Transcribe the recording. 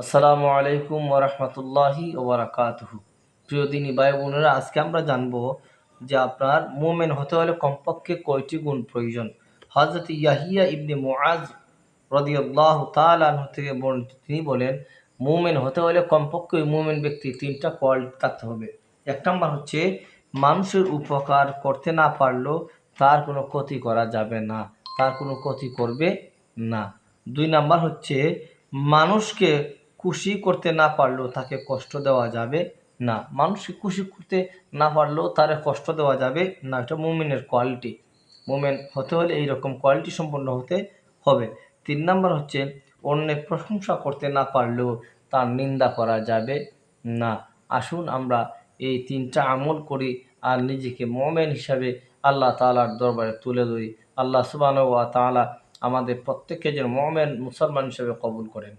আসসালামু আলাইকুম ওরহমতুল্লাহি ওবরাকাতুহু। প্রিয় দিনী ভাই বোনেরা, আজকে আমরা জানবো যে আপনার মোমেন হতে হলে কমপক্ষে কয়টি গুণ প্রয়োজন। হযরত ইয়াহিয়া ইবনে মুআজ রাদিয়াল্লাহু তাআলা আনহু থেকে বর্ণিত, তিনি বলেন, মোমেন হতে হলে কমপক্ষে ওই মোমেন ব্যক্তি তিনটা কোয়ালিটি থাকতে হবে। এক নম্বর হচ্ছে, মানুষের উপকার করতে না পারলেও তার কোনো ক্ষতি করা যাবে না, তার কোনো ক্ষতি করবে না। দুই নাম্বার হচ্ছে, মানুষকে খুশি করতে না পারলেও তাকে কষ্ট দেওয়া যাবে না, মানুষকে খুশি করতে না পারলেও তারে কষ্ট দেওয়া যাবে না। এটা মুমিনের কোয়ালিটি। মুমিন হতে হলে এইরকম কোয়ালিটি সম্পন্ন হতে হবে। তিন নাম্বার হচ্ছে, অন্যের প্রশংসা করতে না পারলেও তার নিন্দা করা যাবে না। আসুন আমরা এই তিনটা আমল করি আর নিজেকে মুমিন হিসাবে আল্লাহ তাআলার দরবারে তুলে ধরি। আল্লাহ সুবহানাহু ওয়া তাআলা আমাদের প্রত্যেককে যেন মুমিন মুসলমান হিসেবে কবুল করেন।